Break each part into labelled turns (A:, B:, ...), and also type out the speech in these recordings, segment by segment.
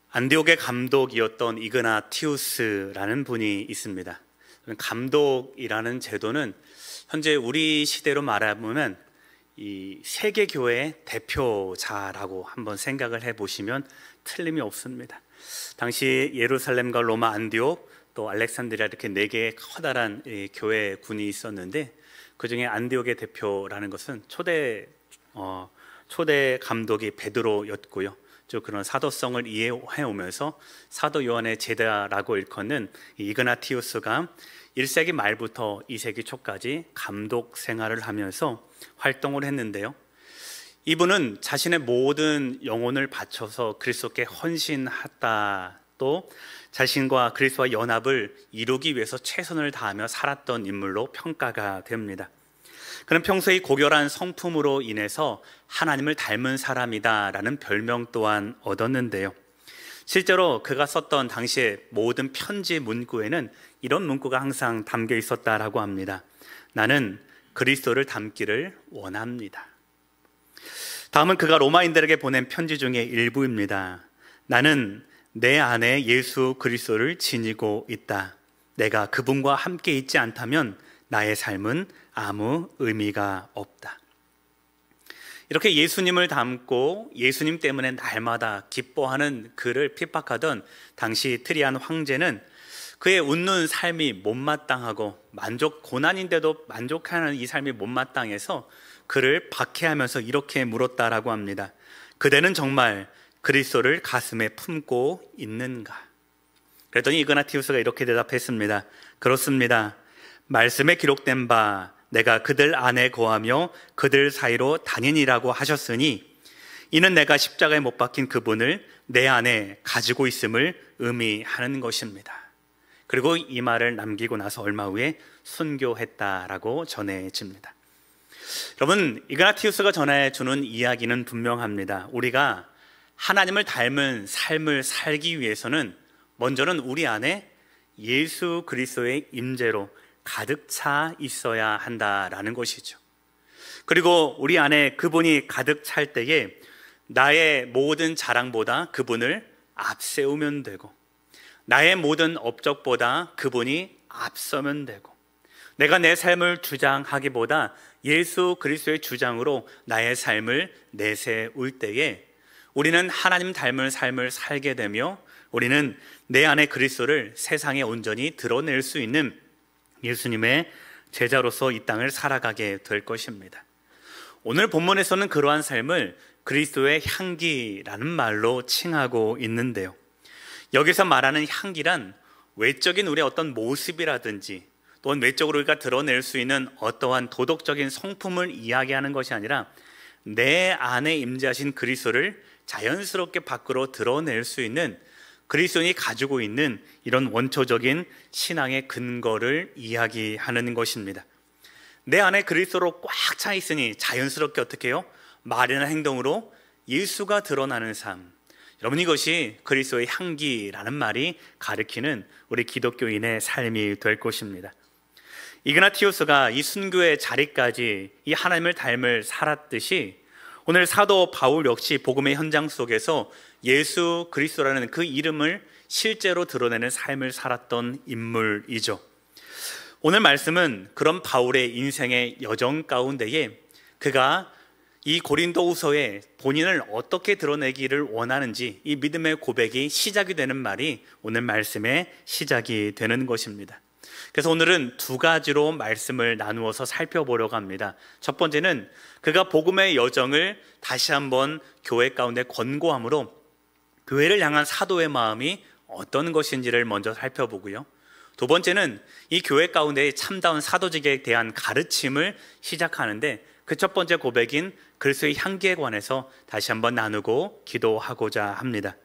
A: 안디옥의 감독이었던 이그나티우스라는 분이 있습니다. 감독이라는 제도는 현재 우리 시대로 말하면 이 세계 교회의 대표자라고 한번 생각을 해보시면 틀림이 없습니다. 당시 예루살렘과 로마, 안디옥, 또 알렉산드리아 이렇게 네 개의 커다란 교회군이 있었는데 그 중에 안디옥의 대표라는 것은 초대 감독이 베드로였고요. 쭉 그런 사도성을 이해해 오면서 사도 요한의 제자라고 일컫는 이그나티우스가 1세기 말부터 2세기 초까지 감독 생활을 하면서 활동을 했는데요. 이분은 자신의 모든 영혼을 바쳐서 그리스도께 헌신했다, 또 자신과 그리스도와 연합을 이루기 위해서 최선을 다하며 살았던 인물로 평가가 됩니다. 그는 평소에 고결한 성품으로 인해서 하나님을 닮은 사람이다라는 별명 또한 얻었는데요. 실제로 그가 썼던 당시의 모든 편지 문구에는 이런 문구가 항상 담겨 있었다라고 합니다. 나는 그리스도를 닮기를 원합니다. 다음은 그가 로마인들에게 보낸 편지 중에 일부입니다. 나는 내 안에 예수 그리스도를 지니고 있다. 내가 그분과 함께 있지 않다면 나의 삶은 아무 의미가 없다. 이렇게 예수님을 닮고 예수님 때문에 날마다 기뻐하는 그를 핍박하던 당시 트리안 황제는 그의 웃는 삶이 못마땅하고 고난인데도 만족하는 이 삶이 못마땅해서 그를 박해하면서 이렇게 물었다라고 합니다. 그대는 정말 그리스도를 가슴에 품고 있는가? 그랬더니 이그나티우스가 이렇게 대답했습니다. 그렇습니다. 말씀에 기록된 바 내가 그들 안에 거하며 그들 사이로 다니니라고 하셨으니 이는 내가 십자가에 못 박힌 그분을 내 안에 가지고 있음을 의미하는 것입니다. 그리고 이 말을 남기고 나서 얼마 후에 순교했다라고 전해집니다. 여러분, 이그나티우스가 전해주는 이야기는 분명합니다. 우리가 하나님을 닮은 삶을 살기 위해서는 먼저는 우리 안에 예수 그리스도의 임재로 가득 차 있어야 한다라는 것이죠. 그리고 우리 안에 그분이 가득 찰 때에 나의 모든 자랑보다 그분을 앞세우면 되고, 나의 모든 업적보다 그분이 앞서면 되고, 내가 내 삶을 주장하기보다 예수 그리스도의 주장으로 나의 삶을 내세울 때에 우리는 하나님 닮은 삶을 살게 되며 우리는 내 안에 그리스도를 세상에 온전히 드러낼 수 있는 예수님의 제자로서 이 땅을 살아가게 될 것입니다. 오늘 본문에서는 그러한 삶을 그리스도의 향기라는 말로 칭하고 있는데요. 여기서 말하는 향기란 외적인 우리의 어떤 모습이라든지 또는 외적으로 우리가 드러낼 수 있는 어떠한 도덕적인 성품을 이야기하는 것이 아니라 내 안에 임재하신 그리스도를 자연스럽게 밖으로 드러낼 수 있는 그리스도인이 가지고 있는 이런 원초적인 신앙의 근거를 이야기하는 것입니다. 내 안에 그리스도로 꽉 차 있으니 자연스럽게 어떻게 해요? 말이나 행동으로 예수가 드러나는 삶. 여러분, 이것이 그리스도의 향기라는 말이 가리키는 우리 기독교인의 삶이 될 것입니다. 이그나티우스가 이 순교의 자리까지 이 하나님을 닮을 살았듯이 오늘 사도 바울 역시 복음의 현장 속에서 예수 그리스도라는 그 이름을 실제로 드러내는 삶을 살았던 인물이죠. 오늘 말씀은 그런 바울의 인생의 여정 가운데에 그가 이 고린도후서에 본인을 어떻게 드러내기를 원하는지 이 믿음의 고백이 시작이 되는 말이 오늘 말씀의 시작이 되는 것입니다. 그래서 오늘은 두 가지로 말씀을 나누어서 살펴보려고 합니다. 첫 번째는 그가 복음의 여정을 다시 한번 교회 가운데 권고함으로 교회를 향한 사도의 마음이 어떤 것인지를 먼저 살펴보고요. 두 번째는 이 교회 가운데 참다운 사도직에 대한 가르침을 시작하는데 그 첫 번째 고백인 그리스도의 향기에 관해서 다시 한번 나누고 기도하고자 합니다.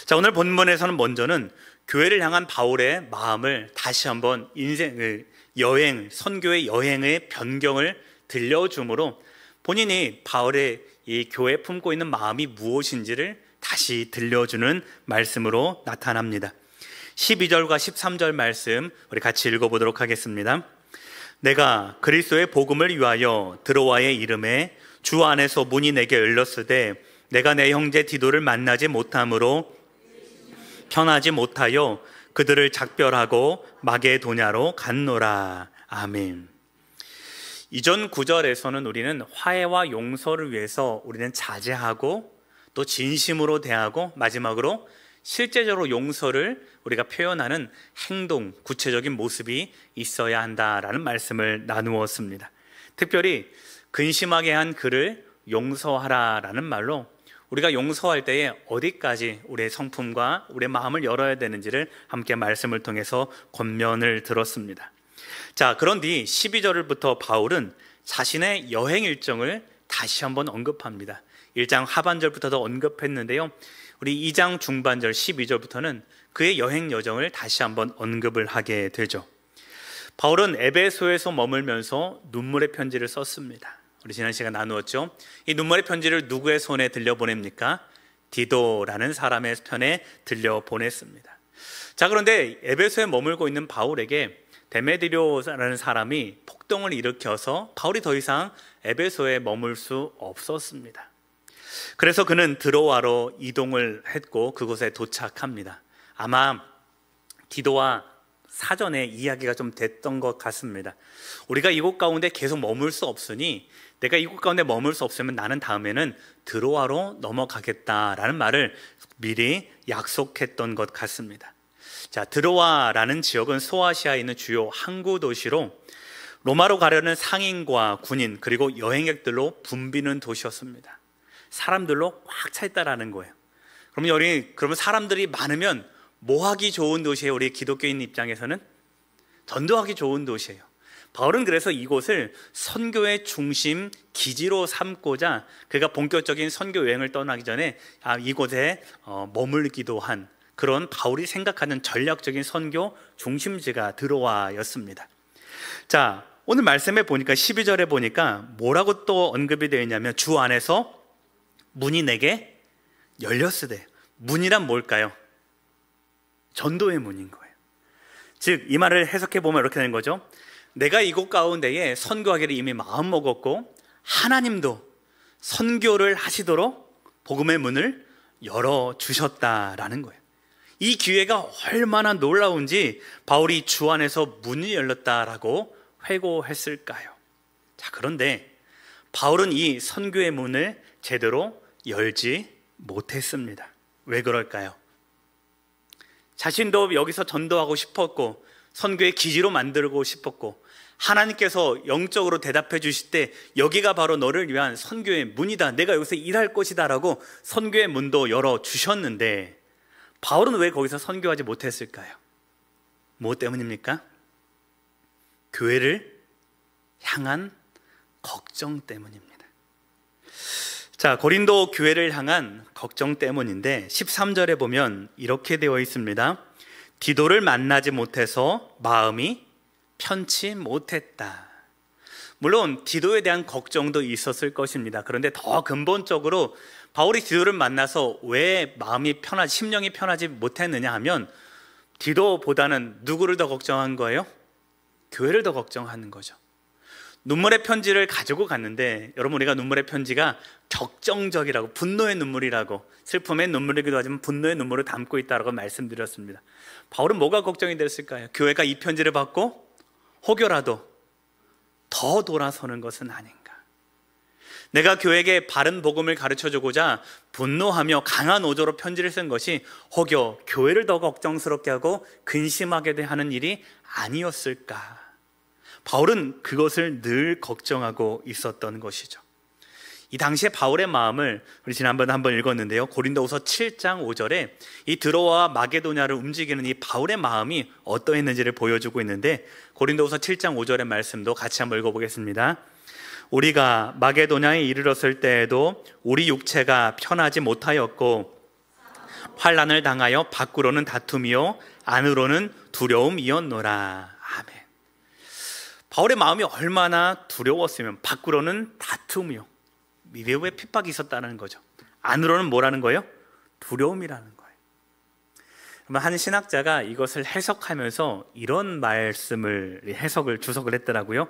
A: 자, 오늘 본문에서는 먼저는 교회를 향한 바울의 마음을 다시 한번 선교의 여행의 변경을 들려줌으로 본인이 바울의 이 교회에 품고 있는 마음이 무엇인지를 다시 들려주는 말씀으로 나타납니다. 12절과 13절 말씀 우리 같이 읽어보도록 하겠습니다. 내가 그리스도의 복음을 위하여 드로아의 이름에 주 안에서 문이 내게 열렸으되 내가 내 형제 디도를 만나지 못함으로 편하지 못하여 그들을 작별하고 마게도냐로 갔노라. 아멘. 이전 구절에서는 우리는 화해와 용서를 위해서 우리는 자제하고 또 진심으로 대하고 마지막으로 실제적으로 용서를 우리가 표현하는 행동, 구체적인 모습이 있어야 한다라는 말씀을 나누었습니다. 특별히 근심하게 한 그를 용서하라라는 말로 우리가 용서할 때에 어디까지 우리의 성품과 우리의 마음을 열어야 되는지를 함께 말씀을 통해서 권면을 들었습니다. 자, 그런 뒤 12절부터 바울은 자신의 여행 일정을 다시 한번 언급합니다. 1장 하반절부터도 언급했는데요, 우리 2장 중반절 12절부터는 그의 여행 여정을 다시 한번 언급을 하게 되죠. 바울은 에베소에서 머물면서 눈물의 편지를 썼습니다. 우리 지난 시간 나누었죠. 이 눈물의 편지를 누구의 손에 들려보냅니까? 디도라는 사람의 편에 들려보냈습니다. 자, 그런데 에베소에 머물고 있는 바울에게 데메드리오라는 사람이 폭동을 일으켜서 바울이 더 이상 에베소에 머물 수 없었습니다. 그래서 그는 드로아로 이동을 했고 그곳에 도착합니다. 아마 디도와 사전에 이야기가 좀 됐던 것 같습니다. 우리가 이곳 가운데 계속 머물 수 없으니, 내가 이곳 가운데 머물 수 없으면 나는 다음에는 드로아로 넘어가겠다라는 말을 미리 약속했던 것 같습니다. 자, 드로아라는 지역은 소아시아에 있는 주요 항구 도시로 로마로 가려는 상인과 군인 그리고 여행객들로 붐비는 도시였습니다. 사람들로 꽉 차 있다라는 거예요. 그러면 사람들이 많으면 뭐 하기 좋은 도시예요? 우리 기독교인 입장에서는 전도하기 좋은 도시예요. 바울은 그래서 이곳을 선교의 중심 기지로 삼고자 그가 본격적인 선교 여행을 떠나기 전에 이곳에 머물기도 한 그런 바울이 생각하는 전략적인 선교 중심지가 드로아였습니다. 자, 오늘 말씀에 보니까 12절에 보니까 뭐라고 또 언급이 되어 있냐면 주 안에서 문이 내게 열렸으되. 문이란 뭘까요? 전도의 문인 거예요. 즉 이 말을 해석해 보면 이렇게 되는 거죠. 내가 이곳 가운데에 선교하기를 이미 마음먹었고 하나님도 선교를 하시도록 복음의 문을 열어주셨다라는 거예요. 이 기회가 얼마나 놀라운지 바울이 주 안에서 문이 열렸다라고 회고했을까요? 자, 그런데 바울은 이 선교의 문을 제대로 열지 못했습니다. 왜 그럴까요? 자신도 여기서 전도하고 싶었고 선교의 기지로 만들고 싶었고 하나님께서 영적으로 대답해 주실 때 여기가 바로 너를 위한 선교의 문이다, 내가 여기서 일할 것이다 라고 선교의 문도 열어주셨는데 바울은 왜 거기서 선교하지 못했을까요? 무엇 때문입니까? 교회를 향한 걱정 때문입니다. 자, 고린도 교회를 향한 걱정 때문인데 13절에 보면 이렇게 되어 있습니다. 디도를 만나지 못해서 마음이 편치 못했다. 물론 디도에 대한 걱정도 있었을 것입니다. 그런데 더 근본적으로 바울이 디도를 만나서 왜 마음이 심령이 편하지 못했느냐 하면 디도보다는 누구를 더 걱정한 거예요? 교회를 더 걱정하는 거죠. 눈물의 편지를 가지고 갔는데 여러분, 우리가 눈물의 편지가 격정적이라고, 분노의 눈물이라고, 슬픔의 눈물이기도 하지만 분노의 눈물을 담고 있다고 말씀드렸습니다. 바울은 뭐가 걱정이 됐을까요? 교회가 이 편지를 받고 혹여라도 더 돌아서는 것은 아닌가. 내가 교회에게 바른 복음을 가르쳐주고자 분노하며 강한 어조로 편지를 쓴 것이 혹여 교회를 더 걱정스럽게 하고 근심하게 하는 일이 아니었을까. 바울은 그것을 늘 걱정하고 있었던 것이죠. 이 당시에 바울의 마음을 우리 지난번에 한번 읽었는데요, 고린도후서 7장 5절에 이 드로아와 마게도냐를 움직이는 이 바울의 마음이 어떠했는지를 보여주고 있는데 고린도후서 7장 5절의 말씀도 같이 한번 읽어보겠습니다. 우리가 마게도냐에 이르렀을 때에도 우리 육체가 편하지 못하였고 환난을 당하여 밖으로는 다툼이요 안으로는 두려움이었노라. 아멘. 바울의 마음이 얼마나 두려웠으면 밖으로는 다툼이요, 외부에 핍박이 있었다는 거죠. 안으로는 뭐라는 거예요? 두려움이라는 거예요. 한 신학자가 이것을 해석하면서 이런 해석을 주석을 했더라고요.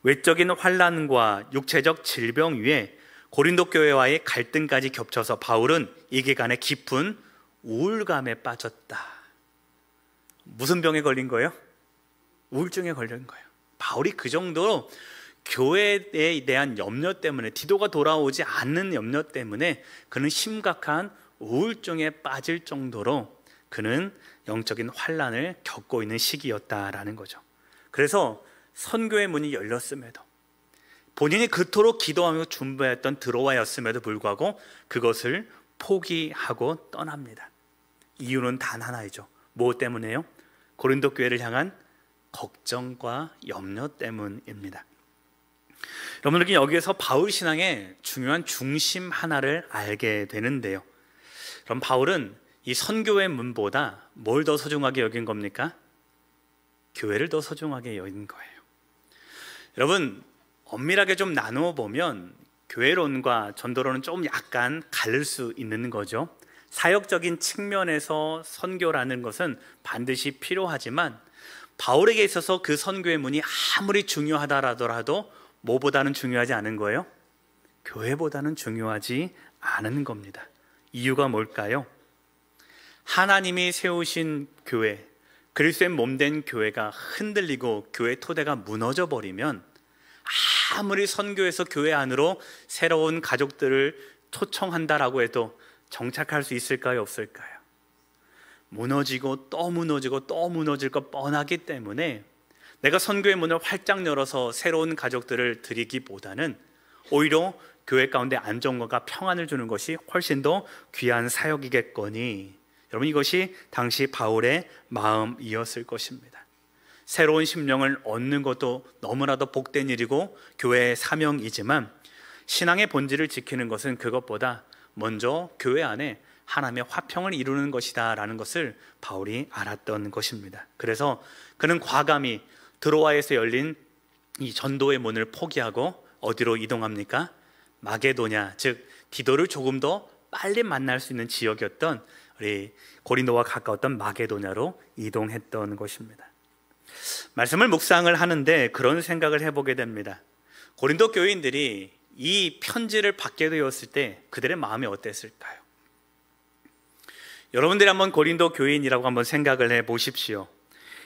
A: 외적인 환난과 육체적 질병 위에 고린도 교회와의 갈등까지 겹쳐서 바울은 이 기간에 깊은 우울감에 빠졌다. 무슨 병에 걸린 거예요? 우울증에 걸린 거예요. 바울이 그 정도로 교회에 대한 염려 때문에, 디도가 돌아오지 않는 염려 때문에 그는 심각한 우울증에 빠질 정도로 그는 영적인 환난을 겪고 있는 시기였다라는 거죠. 그래서 선교의 문이 열렸음에도, 본인이 그토록 기도하며 준비했던 드로아였음에도 불구하고 그것을 포기하고 떠납니다. 이유는 단 하나이죠. 무엇 때문에요? 고린도 교회를 향한 걱정과 염려 때문입니다. 여러분들께 여기에서 바울 신앙의 중요한 중심 하나를 알게 되는데요. 그럼 바울은 이 선교의 문보다 뭘 더 소중하게 여긴 겁니까? 교회를 더 소중하게 여긴 거예요. 여러분, 엄밀하게 좀 나누어 보면 교회론과 전도론은 좀 약간 갈릴 수 있는 거죠. 사역적인 측면에서 선교라는 것은 반드시 필요하지만 바울에게 있어서 그 선교의 문이 아무리 중요하다라더라도 뭐보다는 중요하지 않은 거예요? 교회보다는 중요하지 않은 겁니다. 이유가 뭘까요? 하나님이 세우신 교회, 그리스도의 몸된 교회가 흔들리고 교회 토대가 무너져 버리면 아무리 선교에서 교회 안으로 새로운 가족들을 초청한다라고 해도 정착할 수 있을까요? 없을까요? 무너지고 또 무너지고 또 무너질 것 뻔하기 때문에 내가 선교의 문을 활짝 열어서 새로운 가족들을 드리기보다는 오히려 교회 가운데 안정감과 평안을 주는 것이 훨씬 더 귀한 사역이겠거니, 여러분, 이것이 당시 바울의 마음이었을 것입니다. 새로운 심령을 얻는 것도 너무나도 복된 일이고 교회의 사명이지만 신앙의 본질을 지키는 것은 그것보다 먼저 교회 안에 하나님의 화평을 이루는 것이다 라는 것을 바울이 알았던 것입니다. 그래서 그는 과감히 드로아에서 열린 이 전도의 문을 포기하고 어디로 이동합니까? 마게도냐, 즉 디도를 조금 더 빨리 만날 수 있는 지역이었던 우리 고린도와 가까웠던 마게도냐로 이동했던 것입니다. 말씀을 묵상을 하는데 그런 생각을 해보게 됩니다. 고린도 교인들이 이 편지를 받게 되었을 때 그들의 마음이 어땠을까요? 여러분들이 한번 고린도 교인이라고 한번 생각을 해보십시오.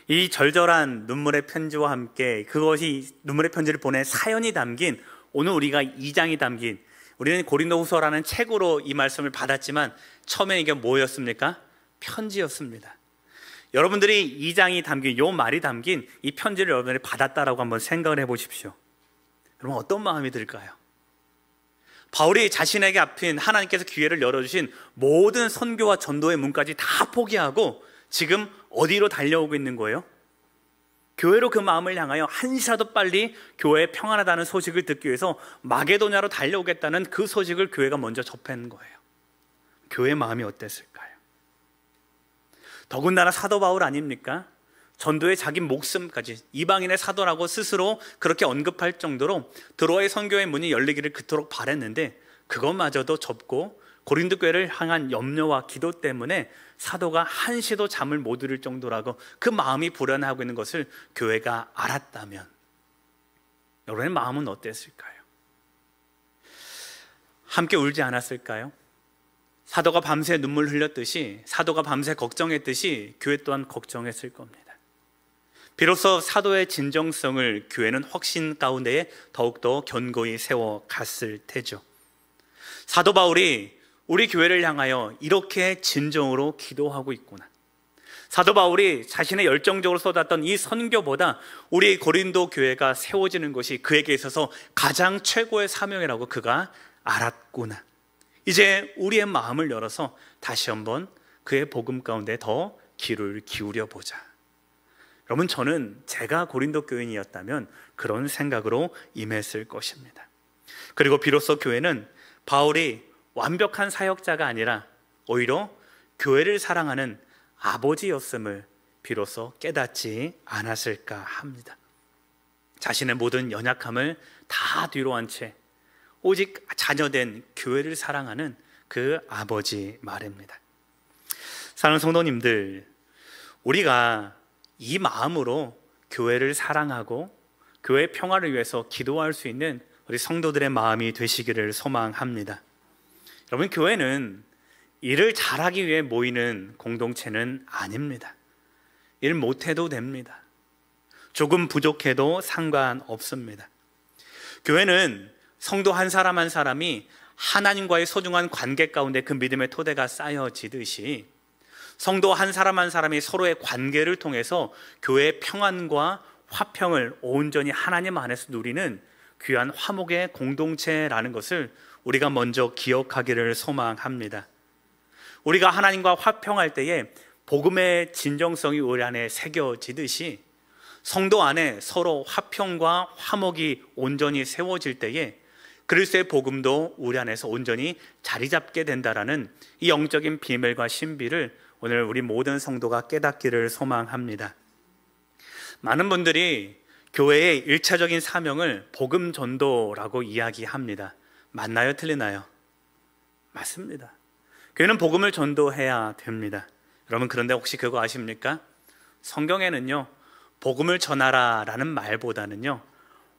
A: 이 절절한 눈물의 편지와 함께 그것이 눈물의 편지를 보낸 사연이 담긴, 오늘 우리가 2장이 담긴, 우리는 고린도후서라는 책으로 이 말씀을 받았지만 처음에 이게 뭐였습니까? 편지였습니다. 여러분들이 2장이 담긴, 요 말이 담긴 이 편지를 여러분들이 받았다라고 한번 생각을 해보십시오. 여러분, 어떤 마음이 들까요? 바울이 자신에게 앞인 하나님께서 기회를 열어주신 모든 선교와 전도의 문까지 다 포기하고 지금 어디로 달려오고 있는 거예요? 교회로 그 마음을 향하여 한시라도 빨리 교회에 평안하다는 소식을 듣기 위해서 마게도냐로 달려오겠다는 그 소식을 교회가 먼저 접한 거예요. 교회의 마음이 어땠을까요? 더군다나 사도 바울 아닙니까? 전도에 자기 목숨까지, 이방인의 사도라고 스스로 그렇게 언급할 정도로 드로아의 선교의 문이 열리기를 그토록 바랬는데 그것마저도 접고 고린도 교회를 향한 염려와 기도 때문에 사도가 한시도 잠을 못 이룰 정도라고 그 마음이 불안해하고 있는 것을 교회가 알았다면 여러분의 마음은 어땠을까요? 함께 울지 않았을까요? 사도가 밤새 눈물 흘렸듯이, 사도가 밤새 걱정했듯이 교회 또한 걱정했을 겁니다. 비로소 사도의 진정성을 교회는 확신 가운데에 더욱더 견고히 세워갔을 테죠. 사도 바울이 우리 교회를 향하여 이렇게 진정으로 기도하고 있구나. 사도 바울이 자신의 열정적으로 쏟았던 이 선교보다 우리 고린도 교회가 세워지는 것이 그에게 있어서 가장 최고의 사명이라고 그가 알았구나. 이제 우리의 마음을 열어서 다시 한번 그의 복음 가운데 더 귀를 기울여 보자. 여러분, 저는 제가 고린도 교인이었다면 그런 생각으로 임했을 것입니다. 그리고 비로소 교회는 바울이 완벽한 사역자가 아니라 오히려 교회를 사랑하는 아버지였음을 비로소 깨닫지 않았을까 합니다. 자신의 모든 연약함을 다 뒤로 한 채 오직 자녀된 교회를 사랑하는 그 아버지 말입니다. 사랑하는 성도님들, 우리가 이 마음으로 교회를 사랑하고 교회의 평화를 위해서 기도할 수 있는 우리 성도들의 마음이 되시기를 소망합니다. 여러분, 교회는 일을 잘하기 위해 모이는 공동체는 아닙니다. 일 못해도 됩니다. 조금 부족해도 상관없습니다. 교회는 성도 한 사람 한 사람이 하나님과의 소중한 관계 가운데 그 믿음의 토대가 쌓여지듯이 성도 한 사람 한 사람이 서로의 관계를 통해서 교회의 평안과 화평을 온전히 하나님 안에서 누리는 귀한 화목의 공동체라는 것을 우리가 먼저 기억하기를 소망합니다. 우리가 하나님과 화평할 때에 복음의 진정성이 우리 안에 새겨지듯이 성도 안에 서로 화평과 화목이 온전히 세워질 때에 그리스도의 복음도 우리 안에서 온전히 자리 잡게 된다라는 이 영적인 비밀과 신비를 오늘 우리 모든 성도가 깨닫기를 소망합니다. 많은 분들이 교회의 일차적인 사명을 복음 전도라고 이야기합니다. 맞나요? 틀리나요? 맞습니다. 교회는 복음을 전도해야 됩니다. 여러분, 그런데 혹시 그거 아십니까? 성경에는요, 복음을 전하라 라는 말보다는요,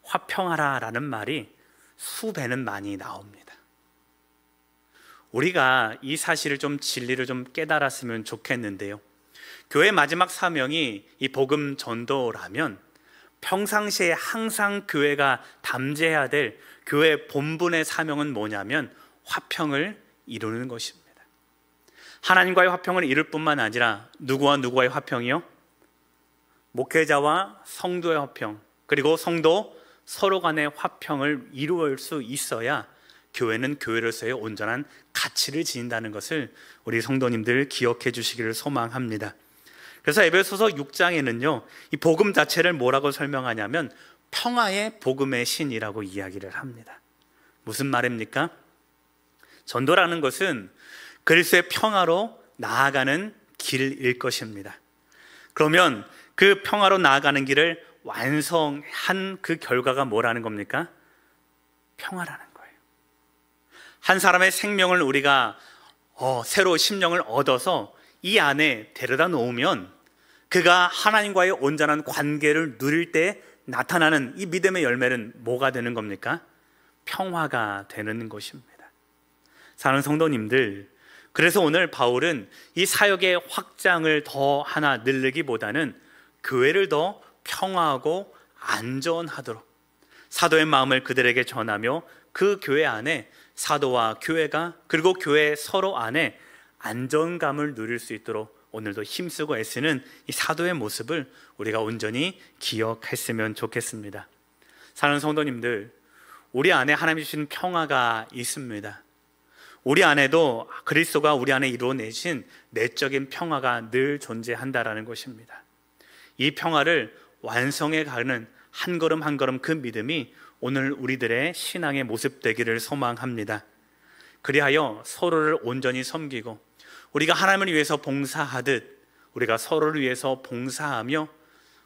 A: 화평하라 라는 말이 수배는 많이 나옵니다. 우리가 이 사실을 좀, 진리를 좀 깨달았으면 좋겠는데요, 교회의 마지막 사명이 이 복음 전도라면 평상시에 항상 교회가 담재해야 될 교회 본분의 사명은 뭐냐면 화평을 이루는 것입니다. 하나님과의 화평을 이룰 뿐만 아니라 누구와 누구와의 화평이요? 목회자와 성도의 화평, 그리고 성도 서로 간의 화평을 이루을 수 있어야 교회는 교회로서의 온전한 가치를 지닌다는 것을 우리 성도님들 기억해 주시기를 소망합니다. 그래서 에베소서 6장에는요, 이 복음 자체를 뭐라고 설명하냐면 평화의 복음의 신이라고 이야기를 합니다. 무슨 말입니까? 전도라는 것은 그리스도의 평화로 나아가는 길일 것입니다. 그러면 그 평화로 나아가는 길을 완성한 그 결과가 뭐라는 겁니까? 평화라는 거예요. 한 사람의 생명을 우리가 새로 심령을 얻어서 이 안에 데려다 놓으면 그가 하나님과의 온전한 관계를 누릴 때 나타나는 이 믿음의 열매는 뭐가 되는 겁니까? 평화가 되는 것입니다. 사랑하는 성도님들, 그래서 오늘 바울은 이 사역의 확장을 더 하나 늘리기보다는 교회를 더 평화하고 안전하도록 사도의 마음을 그들에게 전하며 그 교회 안에 사도와 교회가, 그리고 교회 서로 안에 안정감을 누릴 수 있도록 오늘도 힘쓰고 애쓰는 이 사도의 모습을 우리가 온전히 기억했으면 좋겠습니다. 사랑하는 성도님들, 우리 안에 하나님 주신 평화가 있습니다. 우리 안에도 그리스도가 우리 안에 이루어내신 내적인 평화가 늘 존재한다라는 것입니다. 이 평화를 완성해 가는 한 걸음 한 걸음 그 믿음이 오늘 우리들의 신앙의 모습 되기를 소망합니다. 그리하여 서로를 온전히 섬기고 우리가 하나님을 위해서 봉사하듯 우리가 서로를 위해서 봉사하며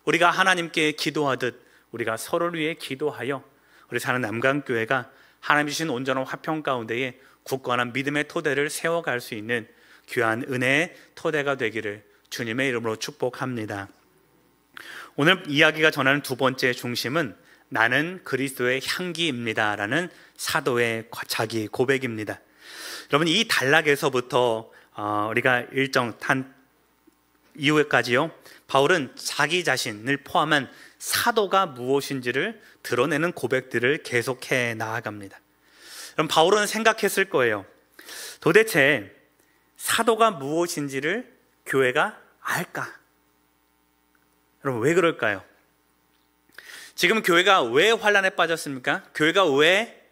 A: 우리가 하나님께 기도하듯 우리가 서로를 위해 기도하여 우리 사는 남강교회가 하나님 주신 온전한 화평 가운데에 굳건한 믿음의 토대를 세워갈 수 있는 귀한 은혜의 토대가 되기를 주님의 이름으로 축복합니다. 오늘 이야기가 전하는 두 번째 중심은 나는 그리스도의 향기입니다 라는 사도의 자기 고백입니다. 여러분, 이 단락에서부터 우리가 일정 탄 이후에까지요, 바울은 자기 자신을 포함한 사도가 무엇인지를 드러내는 고백들을 계속해 나아갑니다. 그럼 바울은 생각했을 거예요. 도대체 사도가 무엇인지를 교회가 알까? 여러분, 왜 그럴까요? 지금 교회가 왜 환란에 빠졌습니까? 교회가 왜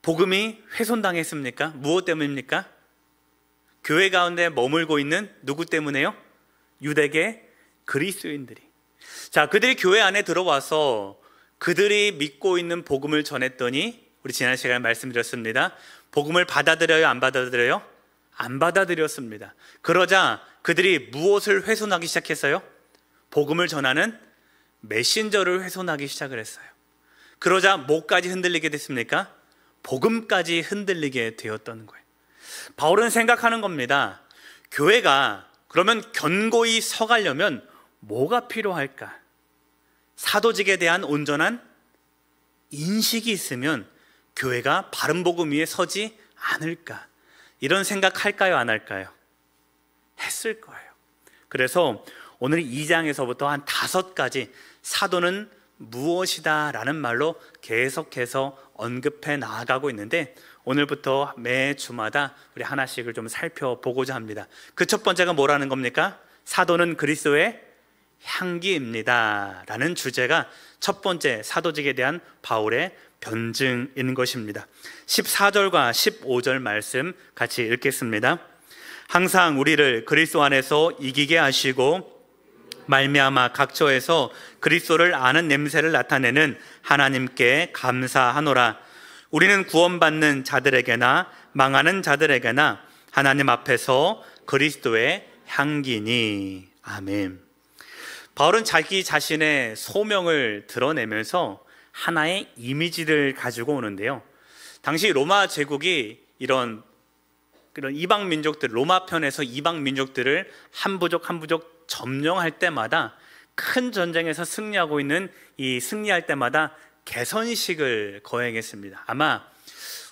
A: 복음이 훼손당했습니까? 무엇 때문입니까? 교회 가운데 머물고 있는 누구 때문에요? 유대계 그리스도인들이. 자, 그들이 교회 안에 들어와서 그들이 믿고 있는 복음을 전했더니 우리 지난 시간에 말씀드렸습니다. 복음을 받아들여요? 안 받아들여요? 안 받아들였습니다. 그러자 그들이 무엇을 훼손하기 시작했어요? 복음을 전하는 메신저를 훼손하기 시작을 했어요. 그러자 뭐까지 흔들리게 됐습니까? 복음까지 흔들리게 되었던 거예요. 바울은 생각하는 겁니다. 교회가 그러면 견고히 서가려면 뭐가 필요할까? 사도직에 대한 온전한 인식이 있으면 교회가 바른 복음 위에 서지 않을까? 이런 생각 할까요, 안 할까요? 했을 거예요. 그래서 오늘 2장에서부터 한 5가지 사도는 무엇이다 라는 말로 계속해서 언급해 나아가고 있는데, 오늘부터 매 주마다 우리 하나씩을 좀 살펴보고자 합니다. 그 첫 번째가 뭐라는 겁니까? 사도는 그리스도의 향기입니다 라는 주제가 첫 번째 사도직에 대한 바울의 변증인 것입니다. 14절과 15절 말씀 같이 읽겠습니다. 항상 우리를 그리스도 안에서 이기게 하시고 말미암아 각처에서 그리스도를 아는 냄새를 나타내는 하나님께 감사하노라. 우리는 구원받는 자들에게나 망하는 자들에게나 하나님 앞에서 그리스도의 향기니. 아멘. 바울은 자기 자신의 소명을 드러내면서 하나의 이미지를 가지고 오는데요. 당시 로마 제국이 그런 이방 민족들, 로마 편에서 이방 민족들을 한 부족 한 부족 점령할 때마다, 큰 전쟁에서 승리하고 있는 이 승리할 때마다 개선식을 거행했습니다. 아마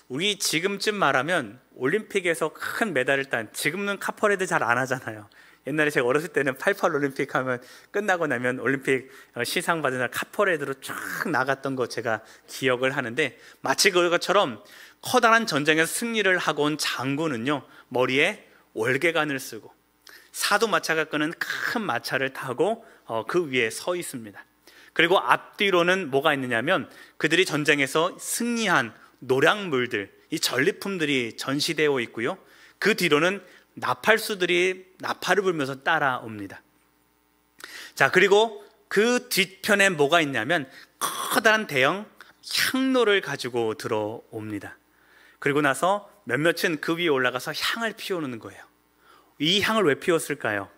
A: 우리 지금쯤 말하면 올림픽에서 큰 메달을 딴, 지금은 카퍼레드 잘 안 하잖아요. 옛날에 제가 어렸을 때는 88 올림픽 하면 끝나고 나면 올림픽 시상 받은 날 카퍼레드로 쫙 나갔던 거 제가 기억을 하는데, 마치 그것처럼 커다란 전쟁에서 승리를 하고 온 장군은요, 머리에 월계관을 쓰고 사도 마차가 끄는 큰 마차를 타고 그 위에 서 있습니다. 그리고 앞뒤로는 뭐가 있느냐면 그들이 전쟁에서 승리한 노량물들, 이 전리품들이 전시되어 있고요, 그 뒤로는 나팔수들이 나팔을 불면서 따라옵니다. 자, 그리고 그 뒤편에 뭐가 있냐면 커다란 대형 향로를 가지고 들어옵니다. 그리고 나서 몇몇은 그 위에 올라가서 향을 피우는 거예요. 이 향을 왜 피웠을까요?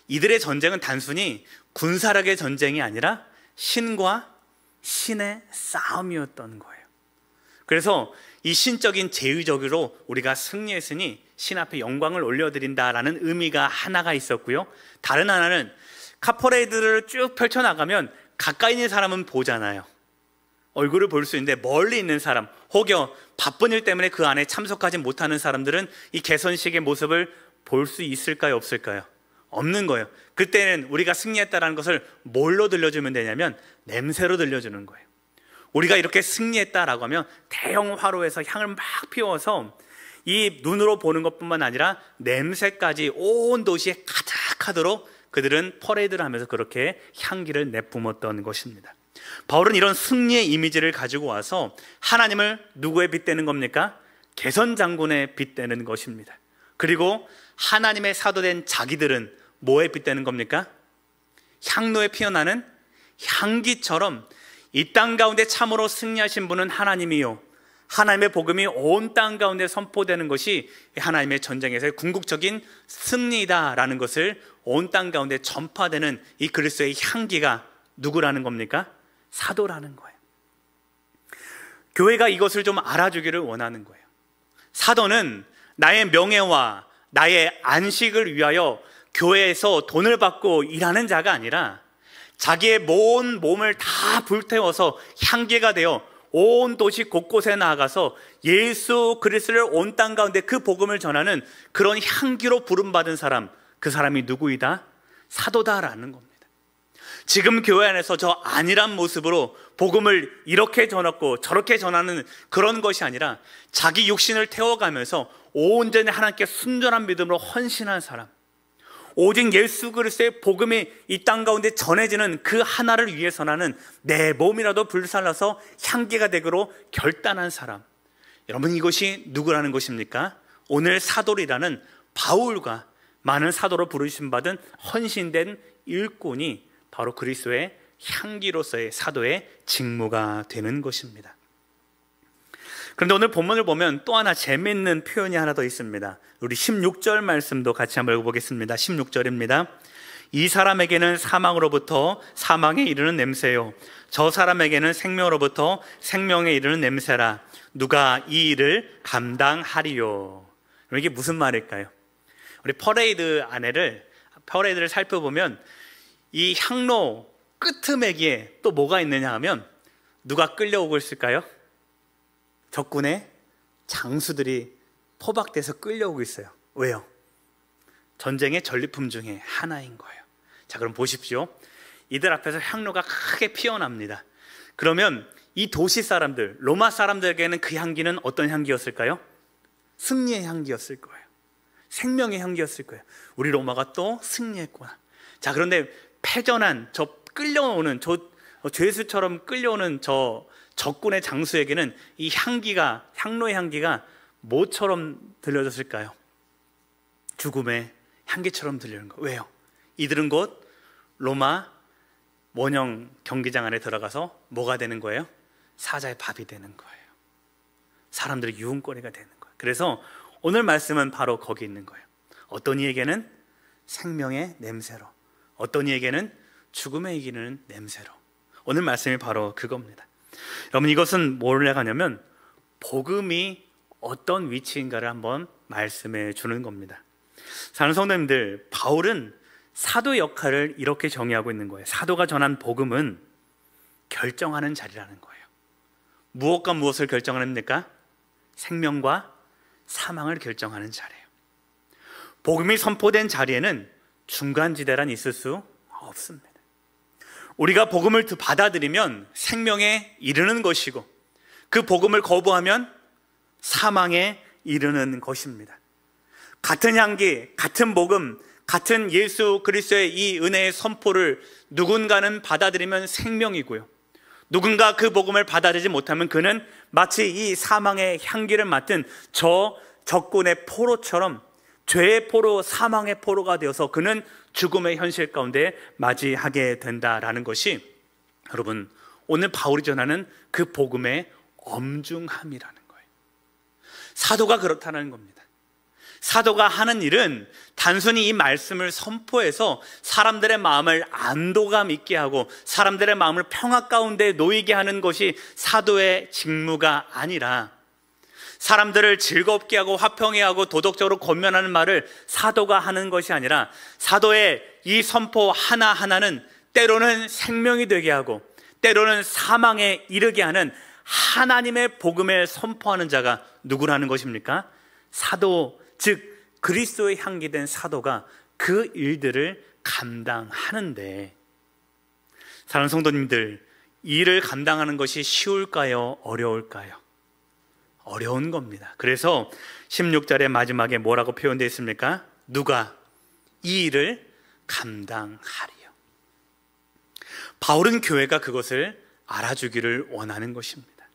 A: 이들의 전쟁은 단순히 군사력의 전쟁이 아니라 신과 신의 싸움이었던 거예요. 그래서 이 신적인 제의적으로 우리가 승리했으니 신 앞에 영광을 올려드린다라는 의미가 하나가 있었고요, 다른 하나는 카퍼레이드를 쭉 펼쳐나가면 가까이 있는 사람은 보잖아요. 얼굴을 볼 수 있는데 멀리 있는 사람, 혹여 바쁜 일 때문에 그 안에 참석하지 못하는 사람들은 이 개선식의 모습을 볼 수 있을까요, 없을까요? 없는 거예요. 그때는 우리가 승리했다는 것을 뭘로 들려주면 되냐면 냄새로 들려주는 거예요. 우리가 이렇게 승리했다라고 하면 대형 화로에서 향을 막 피워서 이 눈으로 보는 것뿐만 아니라 냄새까지 온 도시에 가득하도록 그들은 퍼레이드를 하면서 그렇게 향기를 내뿜었던 것입니다. 바울은 이런 승리의 이미지를 가지고 와서 하나님을 누구에 빗대는 겁니까? 개선장군에 빗대는 것입니다. 그리고 하나님의 사도된 자기들은 뭐에 빗대는 겁니까? 향로에 피어나는 향기처럼 이 땅 가운데 참으로 승리하신 분은 하나님이요, 하나님의 복음이 온 땅 가운데 선포되는 것이 하나님의 전쟁에서의 궁극적인 승리다라는 것을 온 땅 가운데 전파되는 이 그리스도의 향기가 누구라는 겁니까? 사도라는 거예요. 교회가 이것을 좀 알아주기를 원하는 거예요. 사도는 나의 명예와 나의 안식을 위하여 교회에서 돈을 받고 일하는 자가 아니라 자기의 온 몸을 다 불태워서 향기가 되어 온 도시 곳곳에 나아가서 예수 그리스도를 온 땅 가운데 그 복음을 전하는 그런 향기로 부름받은 사람, 그 사람이 누구이다? 사도다라는 겁니다. 지금 교회 안에서 저 안일한 모습으로 복음을 이렇게 전하고 저렇게 전하는 그런 것이 아니라 자기 육신을 태워가면서 온전히 하나님께 순전한 믿음으로 헌신한 사람, 오직 예수 그리스도의 복음이 이 땅 가운데 전해지는 그 하나를 위해서라는 내 몸이라도 불살라서 향기가 되기로 결단한 사람. 여러분, 이것이 누구라는 것입니까? 오늘 사도리라는 바울과 많은 사도로 부르심 받은 헌신된 일꾼이 바로 그리스도의 향기로서의 사도의 직무가 되는 것입니다. 그런데 오늘 본문을 보면 또 하나 재미있는 표현이 하나 더 있습니다. 우리 16절 말씀도 같이 한번 읽어보겠습니다. 16절입니다. 이 사람에게는 사망으로부터 사망에 이르는 냄새요, 저 사람에게는 생명으로부터 생명에 이르는 냄새라. 누가 이 일을 감당하리요? 이게 무슨 말일까요? 우리 퍼레이드를 살펴보면 이 향로 끄트매기에 또 뭐가 있느냐 하면 누가 끌려오고 있을까요? 적군의 장수들이 포박돼서 끌려오고 있어요. 왜요? 전쟁의 전리품 중에 하나인 거예요. 자, 그럼 보십시오. 이들 앞에서 향로가 크게 피어납니다. 그러면 이 도시 사람들, 로마 사람들에게는 그 향기는 어떤 향기였을까요? 승리의 향기였을 거예요. 생명의 향기였을 거예요. 우리 로마가 또 승리했구나. 자, 그런데 패전한 저 끌려오는 저 죄수처럼 끌려오는 저 적군의 장수에게는 이 향기가, 향로의 향기가 뭐처럼 들려졌을까요? 죽음의 향기처럼 들리는 거. 왜요? 이들은 곧 로마 원형 경기장 안에 들어가서 뭐가 되는 거예요? 사자의 밥이 되는 거예요. 사람들의 유흥거리가 되는 거예요. 그래서 오늘 말씀은 바로 거기 있는 거예요. 어떤 이에게는 생명의 냄새로, 어떤 이에게는 죽음에 이기는 냄새로. 오늘 말씀이 바로 그겁니다. 여러분, 이것은 뭘 하냐면 복음이 어떤 위치인가를 한번 말씀해 주는 겁니다. 사랑하는 성도님들, 바울은 사도 역할을 이렇게 정의하고 있는 거예요. 사도가 전한 복음은 결정하는 자리라는 거예요. 무엇과 무엇을 결정합니까? 생명과 사망을 결정하는 자리예요. 복음이 선포된 자리에는 중간지대란 있을 수 없습니다. 우리가 복음을 받아들이면 생명에 이르는 것이고, 그 복음을 거부하면 사망에 이르는 것입니다. 같은 향기, 같은 복음, 같은 예수 그리스도의 이 은혜의 선포를 누군가는 받아들이면 생명이고요, 누군가 그 복음을 받아들이지 못하면 그는 마치 이 사망의 향기를 맡은 저 적군의 포로처럼 죄의 포로, 사망의 포로가 되어서 그는 죽음의 현실 가운데 맞이하게 된다라는 것이, 여러분, 오늘 바울이 전하는 그 복음의 엄중함이라는 거예요. 사도가 그렇다는 겁니다. 사도가 하는 일은 단순히 이 말씀을 선포해서 사람들의 마음을 안도감 있게 하고 사람들의 마음을 평화 가운데 놓이게 하는 것이 사도의 직무가 아니라, 사람들을 즐겁게 하고 화평해 하고 도덕적으로 권면하는 말을 사도가 하는 것이 아니라, 사도의 이 선포 하나하나는 때로는 생명이 되게 하고 때로는 사망에 이르게 하는 하나님의 복음을 선포하는 자가 누구라는 것입니까? 사도, 즉 그리스도의 향기된 사도가 그 일들을 감당하는데, 사랑하는 성도님들, 이 일을 감당하는 것이 쉬울까요? 어려울까요? 어려운 겁니다. 그래서 16절의 마지막에 뭐라고 표현되어 있습니까? 누가 이 일을 감당하리요. 바울은 교회가 그것을 알아주기를 원하는 것입니다.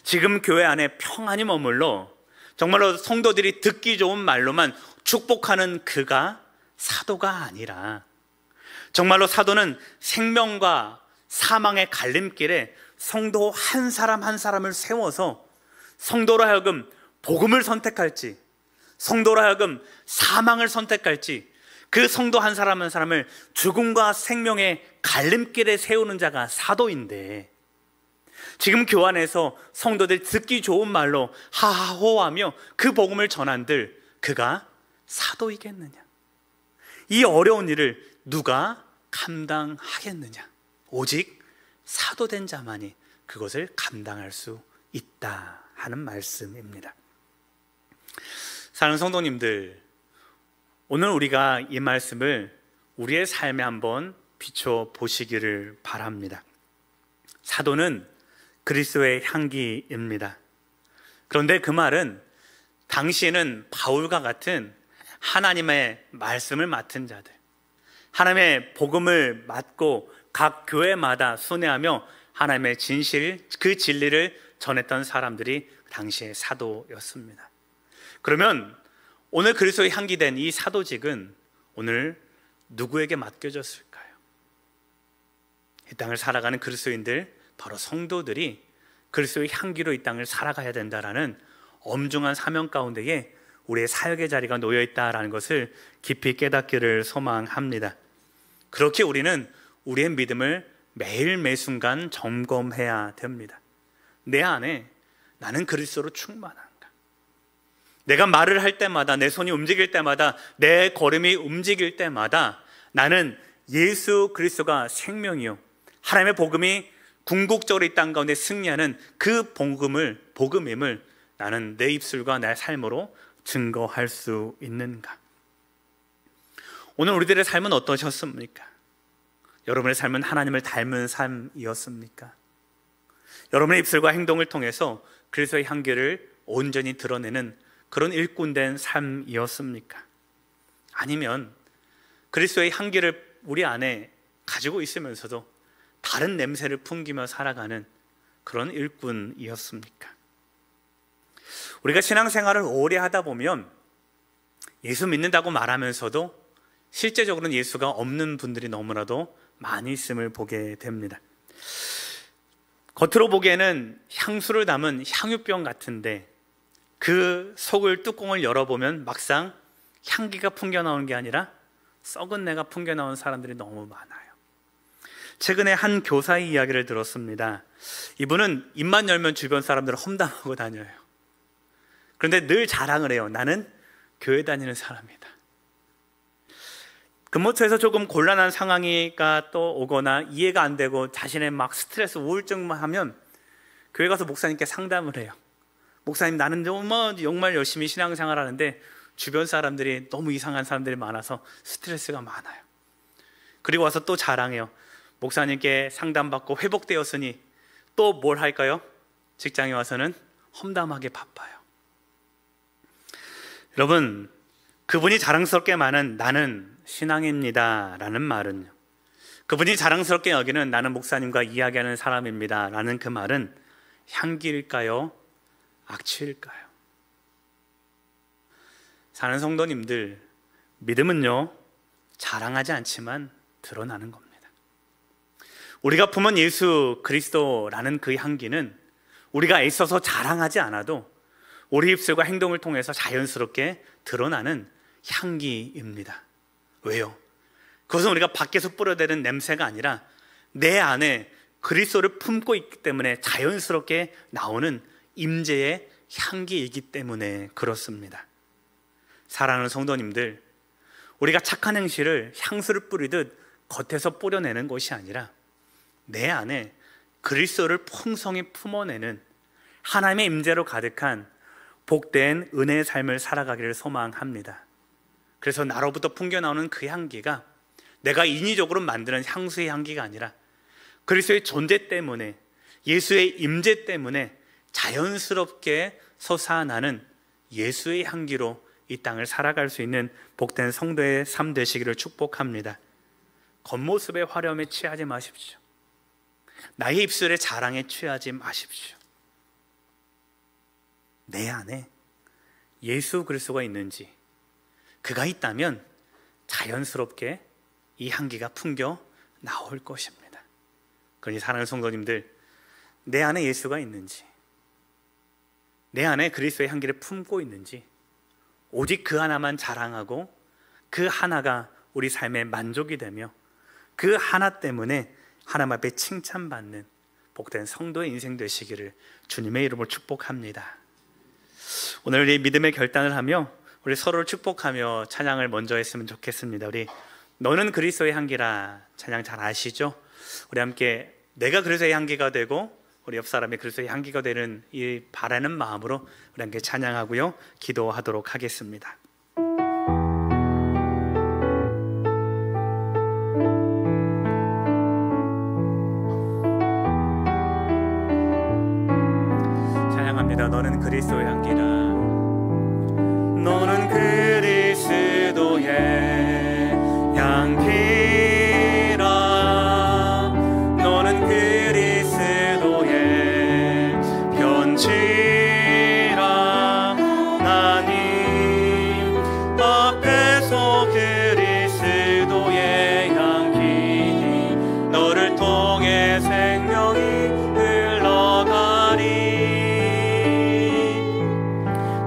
A: 지금 교회 안에 평안히 머물러 정말로 성도들이 듣기 좋은 말로만 축복하는 그가 사도가 아니라, 정말로 사도는 생명과 사망의 갈림길에 성도 한 사람 한 사람을 세워서 성도로 하여금 복음을 선택할지, 성도로 하여금 사망을 선택할지, 그 성도 한 사람 한 사람을 죽음과 생명의 갈림길에 세우는 자가 사도인데, 지금 교환에서 성도들 듣기 좋은 말로 하하호하며 그 복음을 전한들 그가 사도이겠느냐? 이 어려운 일을 누가 감당하겠느냐? 오직 사도된 자만이 그것을 감당할 수 있다 하는 말씀입니다. 사랑하는 성도님들, 오늘 우리가 이 말씀을 우리의 삶에 한번 비춰보시기를 바랍니다. 사도는 그리스도의 향기입니다. 그런데 그 말은 당시에는 바울과 같은 하나님의 말씀을 맡은 자들, 하나님의 복음을 맡고 각 교회마다 순회하며 하나님의 진실, 그 진리를 전했던 사람들이 당시의 사도였습니다. 그러면 오늘 그리스도의 향기된 이 사도직은 오늘 누구에게 맡겨졌을까요? 이 땅을 살아가는 그리스도인들, 바로 성도들이 그리스도의 향기로 이 땅을 살아가야 된다라는 엄중한 사명 가운데에 우리의 사역의 자리가 놓여 있다라는 것을 깊이 깨닫기를 소망합니다. 그렇게 우리는 우리의 믿음을 매일 매순간 점검해야 됩니다. 내 안에 나는 그리스도로 충만한가? 내가 말을 할 때마다, 내 손이 움직일 때마다, 내 걸음이 움직일 때마다 나는 예수 그리스도가 생명이요, 하나님의 복음이 궁극적으로 이 땅 가운데 승리하는 그 복음임을 나는 내 입술과 내 삶으로 증거할 수 있는가? 오늘 우리들의 삶은 어떠셨습니까? 여러분의 삶은 하나님을 닮은 삶이었습니까? 여러분의 입술과 행동을 통해서 그리스도의 향기를 온전히 드러내는 그런 일꾼된 삶이었습니까? 아니면 그리스도의 향기를 우리 안에 가지고 있으면서도 다른 냄새를 풍기며 살아가는 그런 일꾼이었습니까? 우리가 신앙생활을 오래 하다 보면 예수 믿는다고 말하면서도 실제적으로는 예수가 없는 분들이 너무나도 많이 있음을 보게 됩니다. 겉으로 보기에는 향수를 담은 향유병 같은데 그 속을 뚜껑을 열어보면 막상 향기가 풍겨나오는 게 아니라 썩은 내가 풍겨나오는 사람들이 너무 많아요. 최근에 한 교사의 이야기를 들었습니다. 이분은 입만 열면 주변 사람들을 험담하고 다녀요. 그런데 늘 자랑을 해요. 나는 교회 다니는 사람이다. 근무처에서 조금 곤란한 상황이가 또 오거나 이해가 안 되고 자신의 막 스트레스, 우울증만 하면 교회 가서 목사님께 상담을 해요. 목사님, 나는 정말 열심히 신앙생활 하는데 주변 사람들이 너무 이상한 사람들이 많아서 스트레스가 많아요. 그리고 와서 또 자랑해요. 목사님께 상담받고 회복되었으니 또 뭘 할까요? 직장에 와서는 험담하게 바빠요. 여러분, 그분이 자랑스럽게 말하는 나는 신앙입니다 라는 말은요, 그분이 자랑스럽게 여기는 나는 목사님과 이야기하는 사람입니다 라는 그 말은 향기일까요? 악취일까요? 사는 성도님들, 믿음은요 자랑하지 않지만 드러나는 겁니다. 우리가 품은 예수 그리스도라는 그 향기는 우리가 애써서 자랑하지 않아도 우리 입술과 행동을 통해서 자연스럽게 드러나는 향기입니다. 왜요? 그것은 우리가 밖에서 뿌려대는 냄새가 아니라 내 안에 그리스도를 품고 있기 때문에 자연스럽게 나오는 임재의 향기이기 때문에 그렇습니다. 사랑하는 성도님들, 우리가 착한 행실을 향수를 뿌리듯 겉에서 뿌려내는 것이 아니라 내 안에 그리스도를 풍성히 품어내는 하나님의 임재로 가득한 복된 은혜의 삶을 살아가기를 소망합니다. 그래서 나로부터 풍겨나오는 그 향기가 내가 인위적으로 만드는 향수의 향기가 아니라 그리스도의 존재 때문에, 예수의 임재 때문에 자연스럽게 솟아나는 예수의 향기로 이 땅을 살아갈 수 있는 복된 성도의 삶 되시기를 축복합니다. 겉모습의 화려함에 취하지 마십시오. 나의 입술의 자랑에 취하지 마십시오. 내 안에 예수 그리스도가 있는지, 그가 있다면 자연스럽게 이 향기가 풍겨 나올 것입니다. 그러니 사랑하는 성도님들, 내 안에 예수가 있는지, 내 안에 그리스도의 향기를 품고 있는지 오직 그 하나만 자랑하고 그 하나가 우리 삶의 만족이 되며 그 하나 때문에 하나님 앞에 칭찬받는 복된 성도의 인생 되시기를 주님의 이름으로 축복합니다. 오늘 우리 믿음의 결단을 하며 우리 서로를 축복하며 찬양을 먼저 했으면 좋겠습니다. 우리 너는 그리스도의 향기라 찬양 잘 아시죠? 우리 함께 내가 그리스도의 향기가 되고 우리 옆 사람이 그리스도의 향기가 되는 이 바라는 마음으로 우리 함께 찬양하고요, 기도하도록 하겠습니다. 찬양합니다. 너는 그리스도의 향기라. 너는 그리스도의 향기라. 너는 그리스도의 편지라. 하나님 앞에서 그리스도의 향기니 너를 통해 생명이 흘러가리.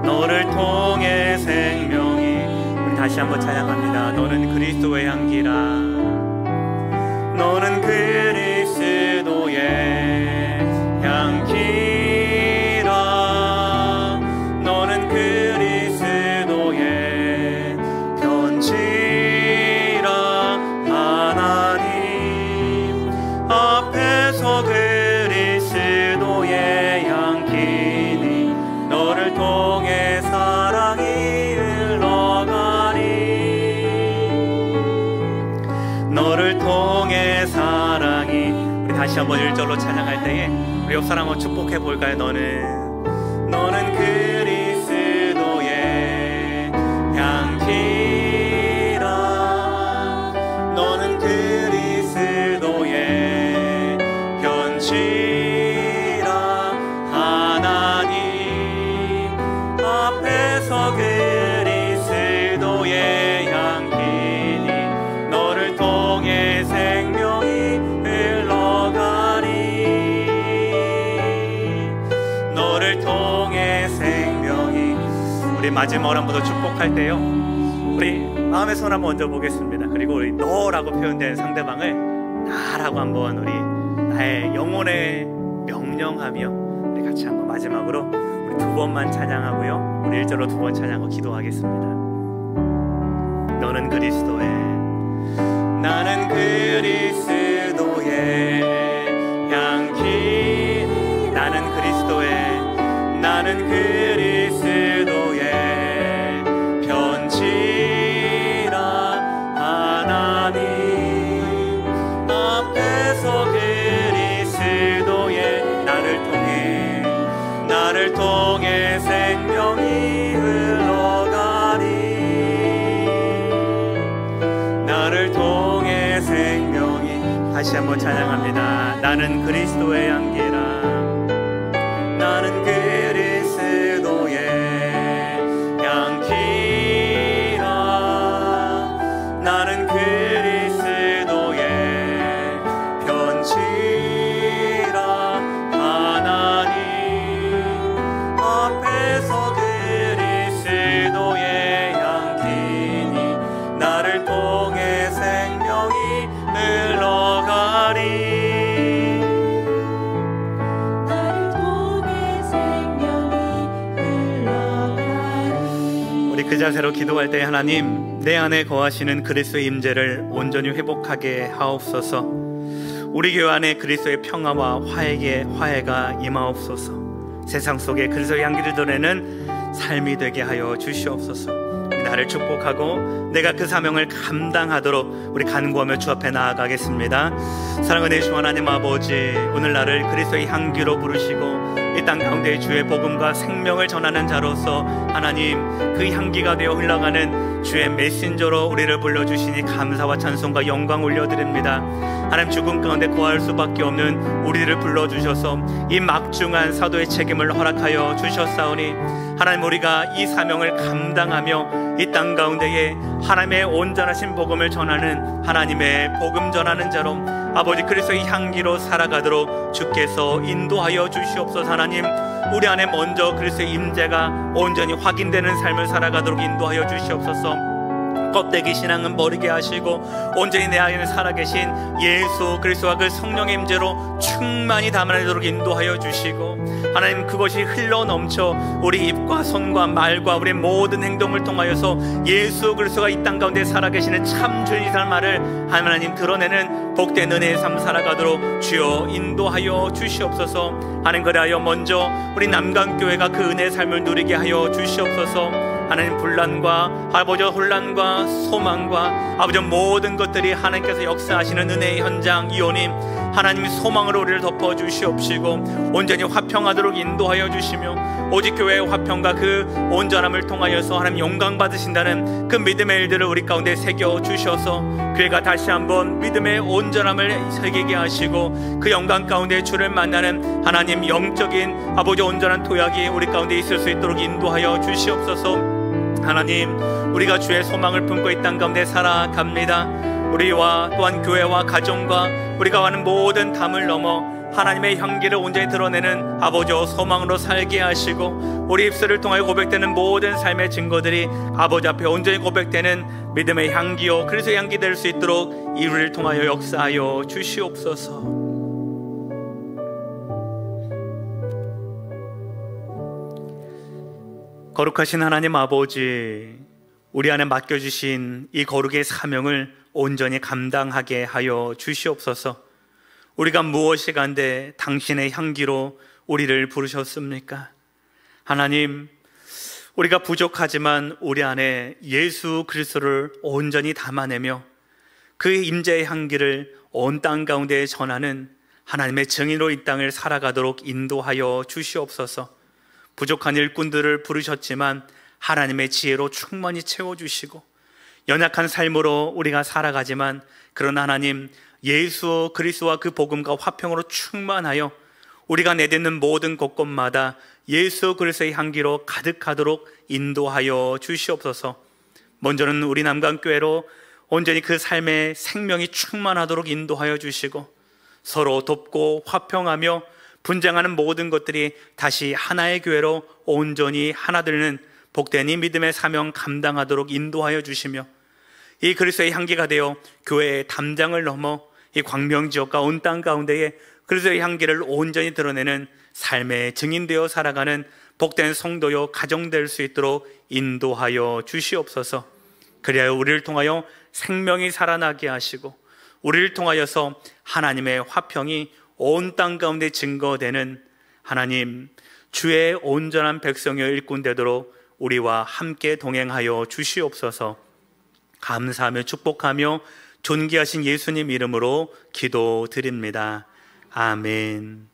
A: 너를 통해 생명이. 우리 다시 한번 찬양합니다. 너는 그리스도의 향기라. 너는 그리스도의 향기라. 너는 그리스도의 편지라. 하나님 앞에서 그리스도의 향기니 너를 통해 사랑이 다시 한번 1절로 찬양할 때에 우리 옆 사람 한번 축복해 볼까요? 너는 그리스도의 향기라. 너는 그리스도의 편지라. 하나님 앞에서 그리스도의 향기니 너를 통해 생명이 흘러가리. 너를 통해 생명이. 우리 마지막으로 한 번 더 축복할 때요, 우리 마음의 손 한번 얹어 보겠습니다. 그리고 우리 너라고 표현된 상대방을 나라고 한번 우리 나의 영혼에 명령하며 우리 같이 한번 마지막으로 우리 두 번만 찬양하고요, 우리 1절로 두 번 찬양하고 기도하겠습니다. 너는 그리스도의, 나는 그리스도의 향기. 나는 그리스도의, 나는 그리스도의 편지라. 하나님 앞에서 그리스도의 나를 통해 생명이 흘러가리. 나를 통해 생명이. 다시 한번 찬양합니다. 나는 그리스도의 향기라. 나는 그리스도의 향기라. 나는 그리스도의 편지라. 하나님 앞에서 그리스도의 향기니 나를 통해 생명이 흘러가리. 그 자세로 기도할 때, 하나님 내 안에 거하시는 그리스도의 임재를 온전히 회복하게 하옵소서. 우리 교회 안에 그리스도의 평화와 화해가 임하옵소서. 세상 속에 그리스도의 향기를 드러내는 삶이 되게 하여 주시옵소서. 나를 축복하고 내가 그 사명을 감당하도록 우리 간구하며 주 앞에 나아가겠습니다. 사랑하는 주 하나님 아버지, 오늘 나를 그리스도의 향기로 부르시고 이 땅 가운데 주의 복음과 생명을 전하는 자로서 하나님 그 향기가 되어 흘러가는 주의 메신저로 우리를 불러주시니 감사와 찬송과 영광 올려드립니다. 하나님 죽음 가운데 거할 수밖에 없는 우리를 불러주셔서 이 막중한 사도의 책임을 허락하여 주셨사오니 하나님 우리가 이 사명을 감당하며 이 땅 가운데에 하나님의 온전하신 복음을 전하는 하나님의 복음 전하는 자로 아버지 그리스도의 향기로 살아가도록 주께서 인도하여 주시옵소서. 하나님 우리 안에 먼저 그리스도의 임재가 온전히 확인되는 삶을 살아가도록 인도하여 주시옵소서. 껍데기 신앙은 버리게 하시고 온전히 내 안에 살아계신 예수 그리스도와 그 성령의 임재로 충만히 담아내도록 인도하여 주시고 하나님 그것이 흘러넘쳐 우리 입과 손과 말과 우리 모든 행동을 통하여서 예수 그리스도가 이 땅 가운데 살아계시는 참 주의 삶을 하나님 드러내는 복된 은혜의 삶 살아가도록 주여 인도하여 주시옵소서. 하나님 그리하여 먼저 우리 남강교회가 그 은혜의 삶을 누리게 하여 주시옵소서. 하나님 분란과 아버지 혼란과 소망과 아버지 모든 것들이 하나님께서 역사하시는 은혜의 현장 이오님 하나님이 소망으로 우리를 덮어주시옵시고 온전히 화평하도록 인도하여 주시며 오직 교회의 화평과 그 온전함을 통하여서 하나님 영광 받으신다는 그 믿음의 일들을 우리 가운데 새겨 주셔서 교회가 다시 한번 믿음의 온전함을 새기게 하시고 그 영광 가운데 주를 만나는 하나님 영적인 아버지 온전한 도약이 우리 가운데 있을 수 있도록 인도하여 주시옵소서. 하나님 우리가 주의 소망을 품고 이 땅 가운데 살아갑니다. 우리와 또한 교회와 가정과 우리가 가는 모든 담을 넘어 하나님의 향기를 온전히 드러내는 아버지와 소망으로 살게 하시고 우리 입술을 통하여 고백되는 모든 삶의 증거들이 아버지 앞에 온전히 고백되는 믿음의 향기요 그리스도의 향기 될 수 있도록 이를 통하여 역사하여 주시옵소서. 거룩하신 하나님 아버지, 우리 안에 맡겨주신 이 거룩의 사명을 온전히 감당하게 하여 주시옵소서. 우리가 무엇이 간데 당신의 향기로 우리를 부르셨습니까? 하나님, 우리가 부족하지만 우리 안에 예수 그리스도를 온전히 담아내며 그의 임재의 향기를 온 땅 가운데 전하는 하나님의 증인으로 이 땅을 살아가도록 인도하여 주시옵소서. 부족한 일꾼들을 부르셨지만 하나님의 지혜로 충만히 채워주시고, 연약한 삶으로 우리가 살아가지만 그러나 하나님 예수 그리스도와 그 복음과 화평으로 충만하여 우리가 내딛는 모든 곳곳마다 예수 그리스도의 향기로 가득하도록 인도하여 주시옵소서. 먼저는 우리 남강교회로 온전히 그 삶의 생명이 충만하도록 인도하여 주시고, 서로 돕고 화평하며 분쟁하는 모든 것들이 다시 하나의 교회로 온전히 하나 되는 복된 이 믿음의 사명 감당하도록 인도하여 주시며, 이 그리스도의 향기가 되어 교회의 담장을 넘어 이 광명지역과 온 땅 가운데에 그리스도의 향기를 온전히 드러내는 삶의 증인되어 살아가는 복된 성도요 가정될 수 있도록 인도하여 주시옵소서. 그리하여 우리를 통하여 생명이 살아나게 하시고, 우리를 통하여서 하나님의 화평이 온 땅 가운데 증거되는 하나님 주의 온전한 백성의 일꾼 되도록 우리와 함께 동행하여 주시옵소서. 감사하며 축복하며 존귀하신 예수님 이름으로 기도드립니다. 아멘.